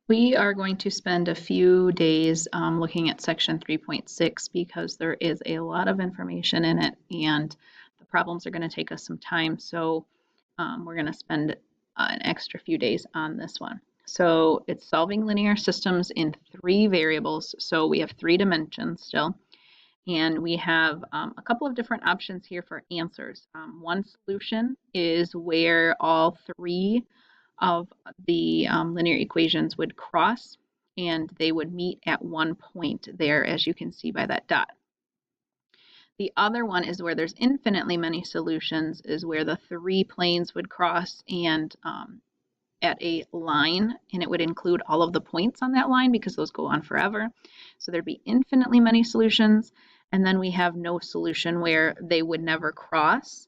We are going to spend a few days looking at section 3.6 because there is a lot of information in it and the problems are going to take us some time. So we're going to spend an extra few days on this one. So it's solving linear systems in 3 variables. So we have 3 dimensions still. And we have a couple of different options here for answers. One solution is where all 3 of the linear equations would cross and they would meet at one point there, as you can see by that dot. The other one is where there's infinitely many solutions, is where the 3 planes would cross and at a line, and it would include all of the points on that line because those go on forever. So there'd be infinitely many solutions, and then we have no solution where they would never cross.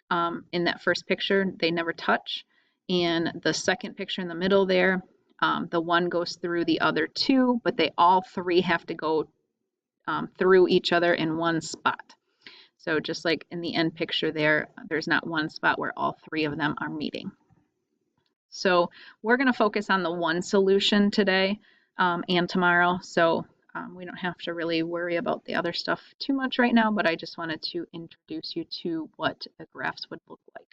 In that first picture, they never touch. And the second picture in the middle there, the one goes through the other 2, but they all 3 have to go through each other in one spot. So just like in the end picture there, there's not one spot where all 3 of them are meeting. So we're going to focus on the one solution today and tomorrow. So we don't have to really worry about the other stuff too much right now, but I just wanted to introduce you to what the graphs would look like.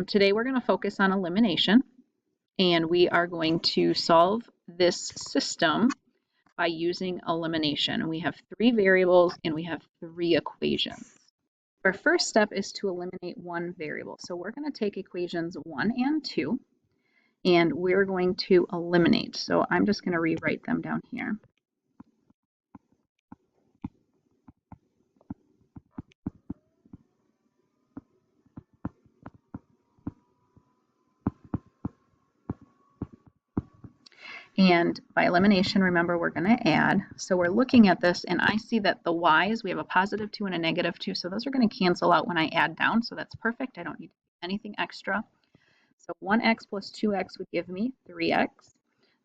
Today we're going to focus on elimination, and we are going to solve this system by using elimination. We have 3 variables and we have 3 equations. Our first step is to eliminate one variable. So we're going to take equations 1 and 2, and we're going to eliminate. So I'm just going to rewrite them down here. And by elimination, remember, we're going to add. So we're looking at this, and I see that the y's, we have a positive 2 and a negative 2, so those are going to cancel out when I add down, so that's perfect. I don't need anything extra. So 1x plus 2x would give me 3x.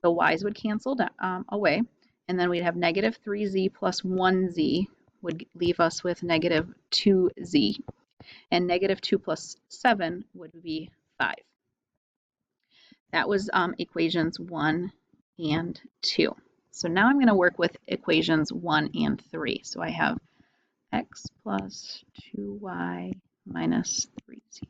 The y's would cancel away, and then we'd have negative 3z plus 1z would leave us with negative 2z, and negative 2 plus 7 would be 5. That was equations 1 and 2. So now I'm going to work with equations 1 and 3. So I have x plus 2y minus 3z.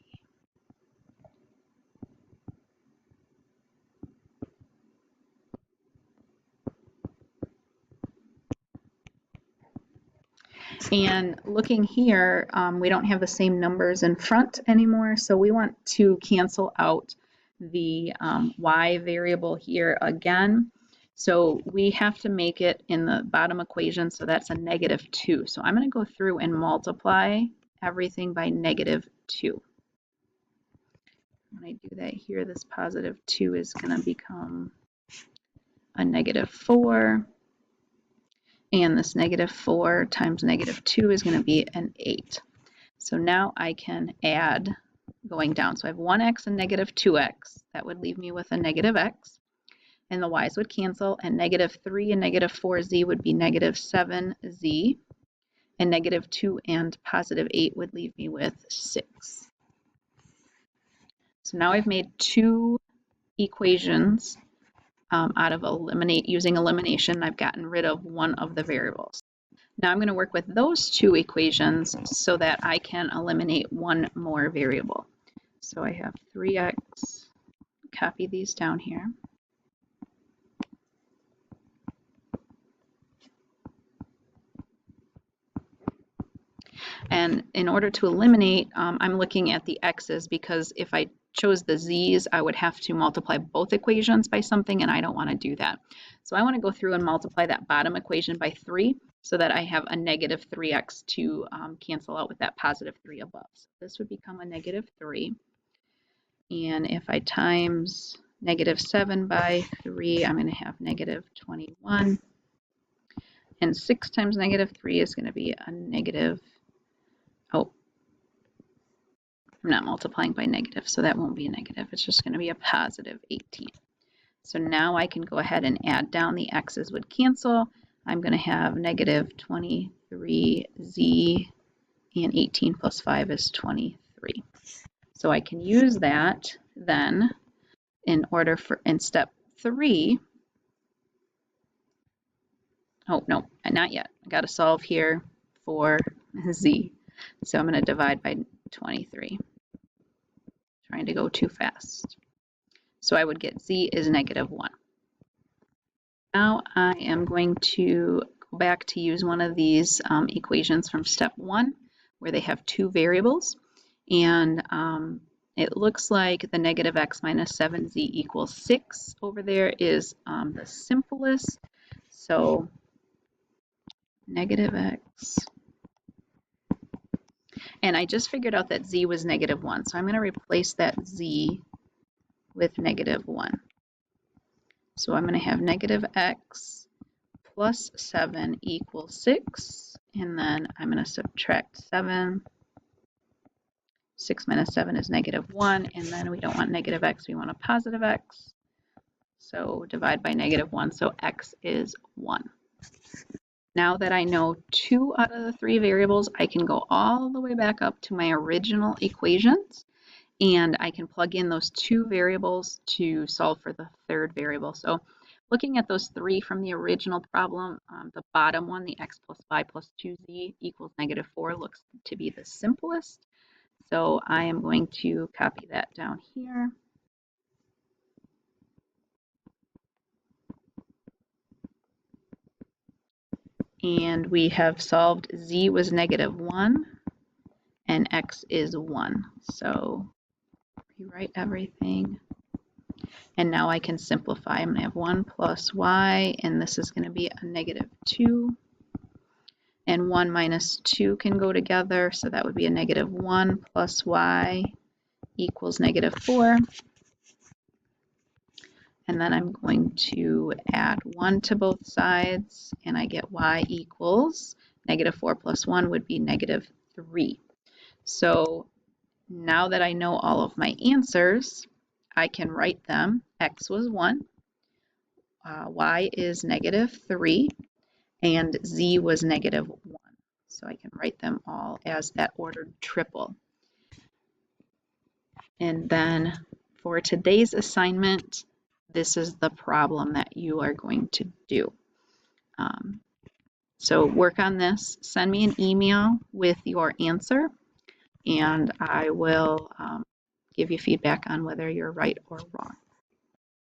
And looking here, we don't have the same numbers in front anymore, so we want to cancel out the y variable here again. So we have to make it in the bottom equation, so that's a negative 2. So I'm going to go through and multiply everything by negative 2. When I do that here, this positive 2 is going to become a negative 4. And this negative 4 times negative 2 is going to be an 8. So now I can add going down. So I have 1x and negative 2x. That would leave me with a negative x. And the y's would cancel. And negative 3 and negative 4z would be negative 7z. And negative 2 and positive 8 would leave me with 6. So now I've made 2 equations out of using elimination. I've gotten rid of one of the variables. Now I'm going to work with those 2 equations so that I can eliminate one more variable. So I have 3x, copy these down here. And in order to eliminate, I'm looking at the x's because if I chose the z's, I would have to multiply both equations by something, and I don't want to do that. So I want to go through and multiply that bottom equation by 3 so that I have a negative 3x to cancel out with that positive 3 above. So this would become a negative 3. And if I times negative 7 by 3, I'm going to have negative 21. And 6 times negative 3 is going to be a negative, oh, I'm not multiplying by negative, so that won't be a negative. It's just going to be a positive 18. So now I can go ahead and add down. The x's would cancel. I'm going to have negative 23z, and 18 plus 5 is 23. So I can use that then in step 3, oh no, not yet. I got to solve here for z. So I'm going to divide by 23. Trying to go too fast. So I would get z is -1. Now I am going to go back to use one of these equations from step 1 where they have 2 variables, and it looks like the -x minus 7z equals 6 over there is the simplest. So -x, and I just figured out that z was -1, so I'm going to replace that z with -1. So I'm going to have -x plus 7 equals 6, and then I'm going to subtract 7. 6 minus 7 is -1, and then we don't want -x, we want a positive x. So divide by -1, so x is 1. Now that I know 2 out of the 3 variables, I can go all the way back up to my original equations, and I can plug in those 2 variables to solve for the 3rd variable. So looking at those 3 from the original problem, the bottom one, the x plus y plus 2z equals -4, looks to be the simplest. So I am going to copy that down here. And we have solved z was -1 and x is 1. So rewrite everything. And now I can simplify. I'm going to have 1 plus y, and this is going to be a -2. And 1 minus 2 can go together, so that would be a -1 plus y equals -4. And then I'm going to add 1 to both sides, and I get y equals -4 plus 1 would be -3. So now that I know all of my answers, I can write them. X was 1, y is -3, and z was -1. So I can write them all as that ordered triple. And then for today's assignment, this is the problem that you are going to do. So work on this, send me an email with your answer, and I will give you feedback on whether you're right or wrong.